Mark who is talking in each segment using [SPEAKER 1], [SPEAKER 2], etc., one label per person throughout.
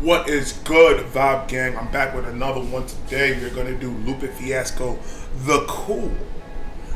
[SPEAKER 1] What is good, Vibe Gang? I'm back with another one today. We're gonna do Lupe Fiasco, the Cool.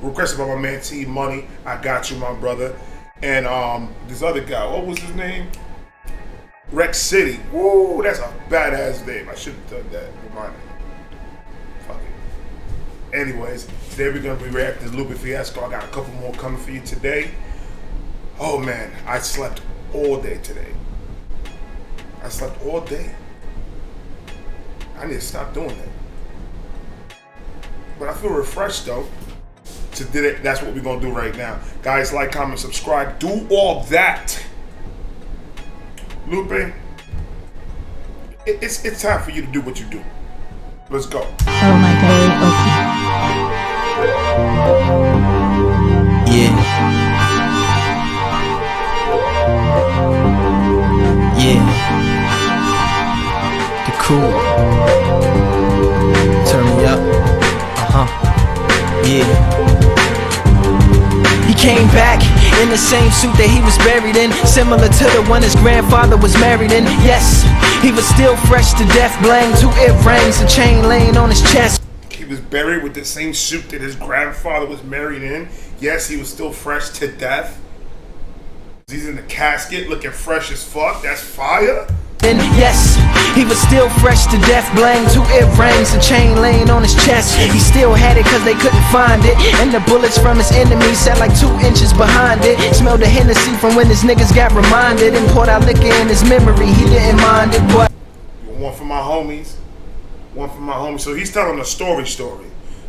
[SPEAKER 1] Requested by my man T Money. I got you, my brother. And this other guy, what was his name? Rex City. Woo, that's a badass name. I should have done that. Remind me. Fuck it. Anyways, today we're gonna be reacting to Lupe Fiasco. I got a couple more coming for you today. Oh man, I slept all day today. I slept all day. I need to stop doing that. But I feel refreshed though. That's what we're gonna do right now. Guys, like, comment, subscribe. Do all that. Lupe, it's time for you to do what you do. Let's go.
[SPEAKER 2] Oh my god.
[SPEAKER 3] Yeah. The cool. Turn me up. Yeah. He came back in the same suit that he was buried in, similar to the one his grandfather was married in. Yes, he was still fresh to death, blang 2 earrings, a chain laying on his chest.
[SPEAKER 1] He was buried with the same suit that his grandfather was married in. Yes, he was still fresh to death. He's in the casket looking fresh as fuck. That's fire.
[SPEAKER 3] And yes, he was still fresh to death, blang 2 earrings, a chain laying on his chest. He still had it cause they couldn't find it, and the bullets from his enemies sat like 2 inches behind it. Smelled the Hennessy from when his niggas got reminded, and poured out liquor in his memory, he didn't mind it, but
[SPEAKER 1] one for my homies. One for my homies. So he's telling a story.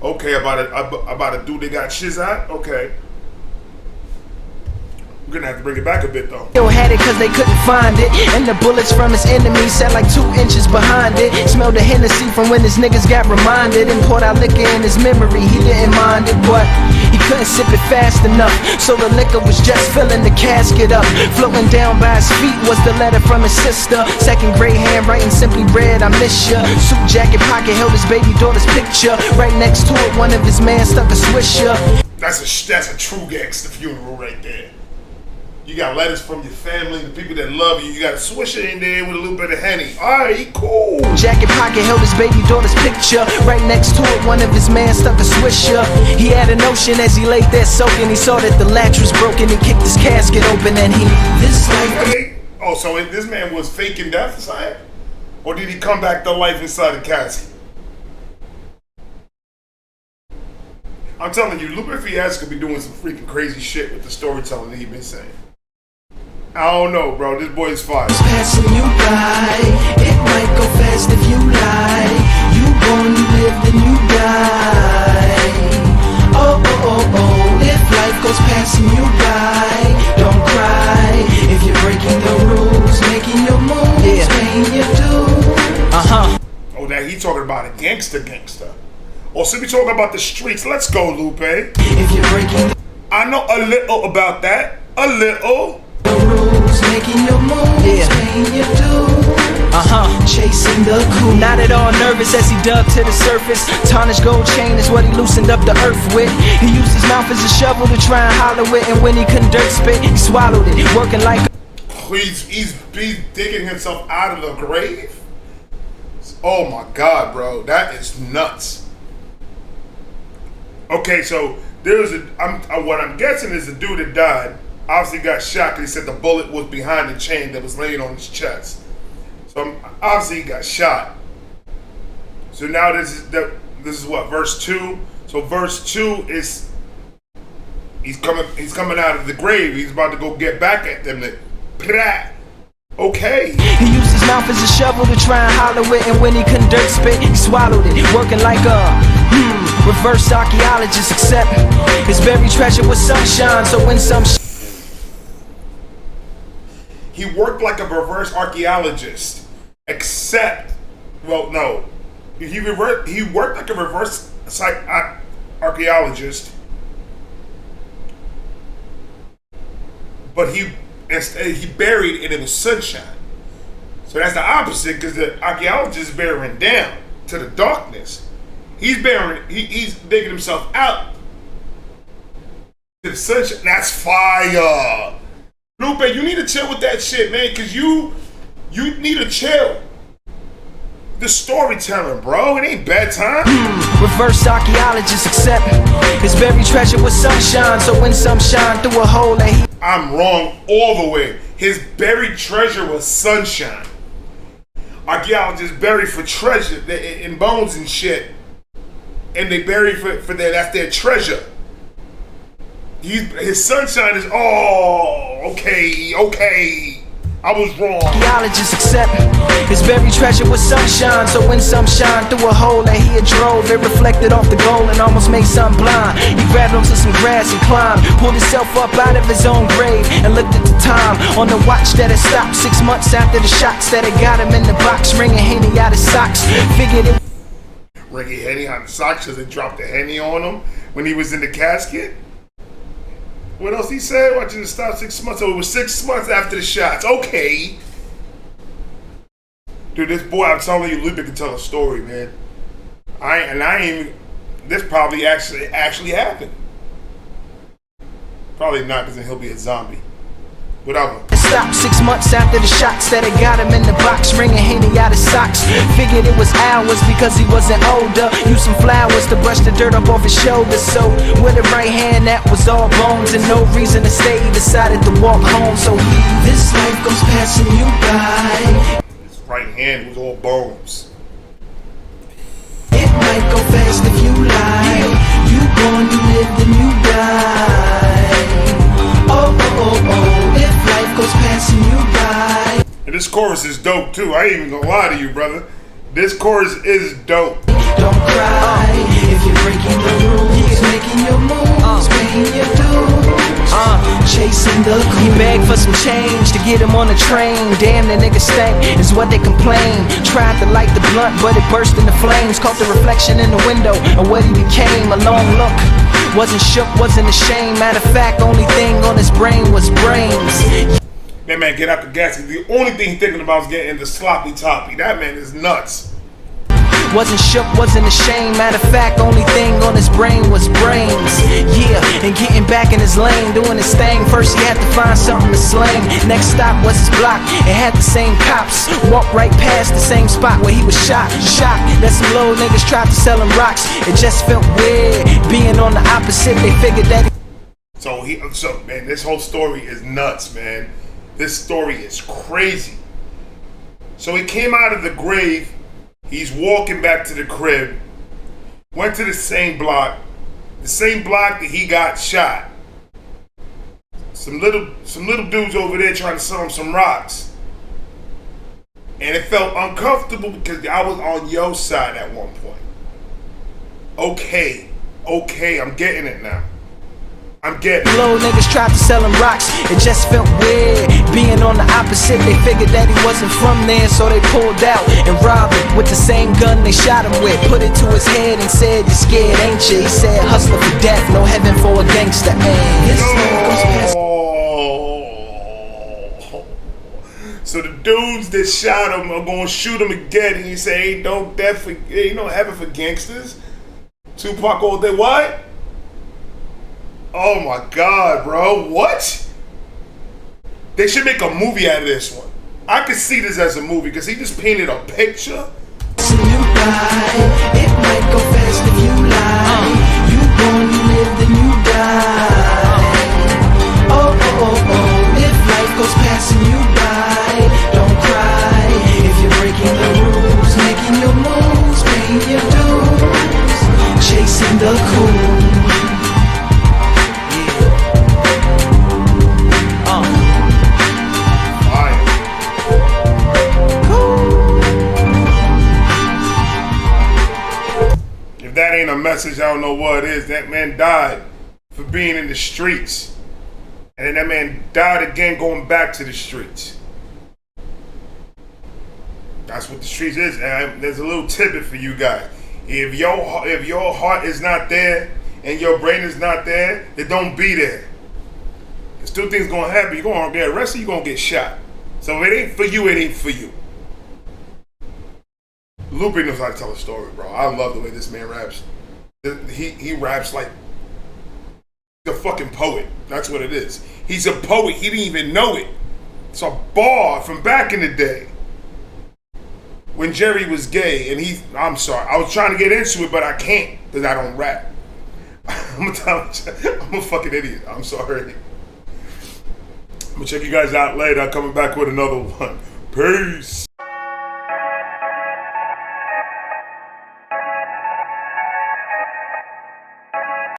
[SPEAKER 1] Okay, about a dude that got shiz at? Okay. We're gonna have to bring it back a bit though.
[SPEAKER 3] Still had it cause they couldn't find it, and the bullets from his enemies sat like 2 inches behind it. Smelled the Hennessy from when his niggas got reminded, and poured out liquor in his memory, he didn't mind it, but he couldn't sip it fast enough, so the liquor was just filling the casket up. Floating down by his feet was the letter from his sister, 2nd grade handwriting, simply read, I miss ya. Suit jacket pocket held his baby daughter's picture, right next to it one of his men stuck a swisher.
[SPEAKER 1] That's a true gangster funeral right there. You got letters from your family, the people that love you. You got a swisher in there with a little bit of Henny. Alright, cool.
[SPEAKER 3] Jacket pocket held his baby daughter's picture, right next to it one of his men stuck a swisher. He had a notion as he laid there soaking. He saw that the latch was broken. He kicked his casket open and he, this life.
[SPEAKER 1] Wait. Oh, so this man was faking death inside? Or did he come back to life inside the casket? I'm telling you, Lupe Fiasco be doing some freaking crazy shit with the storytelling that he been saying. I don't know, bro. This boy is fire.
[SPEAKER 3] Passing you by, it might go fast if you lie. You born, you live, then you die. Oh, oh, oh, oh. If life goes passing you by, don't cry. If you're breaking the rules, making your moves, paying your dues.
[SPEAKER 1] Oh, that he talking about a gangster. Oh, so we talking about the streets. Let's go, Lupe.
[SPEAKER 3] If you're breaking
[SPEAKER 1] I know a little about that. A little.
[SPEAKER 3] the rules, making your moves, paying your dues. Chasing the cool. Not at all nervous as he dug to the surface. Tarnished gold chain is what he loosened up the earth with. He used his mouth as a shovel to try and hollow it, and when he couldn't dirt spit, he swallowed it, working like
[SPEAKER 1] He's digging himself out of the grave? Oh my God, bro. That is nuts. Okay, so what I'm guessing is the dude that died obviously got shot because he said the bullet was behind the chain that was laying on his chest. So obviously he got shot. So now this is what, verse 2? So verse 2 is he's coming out of the grave. He's about to go get back at them. Okay.
[SPEAKER 3] he used his mouth as a shovel to try and hollow it, and when he couldn't dirt spit, he swallowed it, working like a reverse archaeologist, except his buried treasure was sunshine. So when some
[SPEAKER 1] he worked like a reverse archaeologist, except, well, no, he worked like a reverse archaeologist, but he buried and it was sunshine. So that's the opposite, because the archaeologist is burying down to the darkness. He's digging himself out to the sunshine. That's fire. Lupe, you need to chill with that shit, man, because you need to chill. The storytelling, bro. It ain't bedtime.
[SPEAKER 3] Reverse archaeologists accept his buried treasure was sunshine. So when some shine through a hole that he...
[SPEAKER 1] I'm wrong all the way. His buried treasure was sunshine. Archaeologists bury for treasure in bones and shit. And they bury for that's their treasure. His sunshine is, okay. I was wrong.
[SPEAKER 3] Archaeologists accept his buried treasure was sunshine. So when some shine through a hole that he had drove, it reflected off the gold and almost made some blind. He grabbed onto some grass and climbed, pulled himself up out of his own grave and looked at the time on the watch that had stopped 6 months after the shots that had got him in the box, ringing Henny out his socks. Figured it.
[SPEAKER 1] Ringing Henny out his socks because they dropped the Henny on him when he was in the casket. What else he said? Watching it stop 6 months. So it was 6 months after the shots. Okay. Dude, this boy, I'm telling you, Lupe can tell a story, man. I ain't even. This probably actually happened. Probably not, because then he'll be a zombie. Whatever.
[SPEAKER 3] Stopped 6 months after the shots that had got him in the box, ringing Henny out his socks. Figured it was hours because he wasn't older. Used some flowers to brush the dirt up off his shoulders. So with a right hand that was all bones and no reason to stay, he decided to walk home. So this life goes passing you by.
[SPEAKER 1] His right hand was all bones.
[SPEAKER 3] It might go fast if you lie. You born, you live, then you die. Oh, if life goes passing you by.
[SPEAKER 1] And this chorus is dope too. I ain't even gonna lie to you, brother. This chorus is dope.
[SPEAKER 3] Don't cry if you're breaking the rules, making your moves, paying your dues, chasing the cool. He begged for some change to get him on the train. Damn, the nigga stank is what they complain. Tried to light the blunt, but it burst into flames. Caught the reflection in the window of what he became. A long look. Wasn't shook, wasn't ashamed. Matter of fact, only thing on his brain was brains.
[SPEAKER 1] That man get out the gas. The only thing he's thinking about is getting the sloppy toppy. That man is nuts.
[SPEAKER 3] Wasn't shook, wasn't ashamed. Matter of fact, only thing on his brain was brains. Yeah, and getting back in his lane, doing his thing. First he had to find something to slang. Next stop was his block. It had the same cops. Walked right past the same spot where he was shot. Shocked that some low niggas tried to sell him rocks. It just felt weird being on the opposite. They figured that.
[SPEAKER 1] So man, this whole story is nuts, man. This story is crazy. So he came out of the grave. He's walking back to the crib. Went to the same block that he got shot. Some little dudes over there trying to sell him some rocks. And it felt uncomfortable because I was on your side at one point. Okay, I'm getting it now. I'm getting it.
[SPEAKER 3] Low niggas tried to sell him rocks. It just felt weird being on the opposite. They figured that he wasn't from there, so they pulled out and robbed him with the same gun they shot him with. Put it to his head and said, "You scared, ain't you?" He said, "Hustler for death, no heaven for a gangster." This life goes past.
[SPEAKER 1] So the dudes that shot him are gonna shoot him again, and you say, "Ain't no heaven for gangsters." Tupac all day, what? Oh my God, bro, what? They should make a movie out of this one. I could see this as a movie because he just painted a picture.
[SPEAKER 3] It might go fast if you lie. You born, you live, then you die. Oh, if life goes passing you by. Don't cry if you're breaking the rules, making your moves, paying your dues, chasing the cool.
[SPEAKER 1] If that ain't a message, I don't know what it is. That man died for being in the streets. And then that man died again going back to the streets. That's what the streets is. And there's a little tidbit for you guys. If your heart is not there and your brain is not there, then don't be there. There's two things gonna happen. You're gonna get arrested, you're gonna get shot. So if it ain't for you, it ain't for you. Lupe knows how to tell a story, bro. I love the way this man raps. He raps like a fucking poet. That's what it is. He's a poet. He didn't even know it. It's a bar from back in the day. when Jerry was gay, and I'm sorry, I was trying to get into it, but I can't because I don't rap. I'm a fucking idiot. I'm sorry. I'm gonna check you guys out later. I'm coming back with another one. Peace.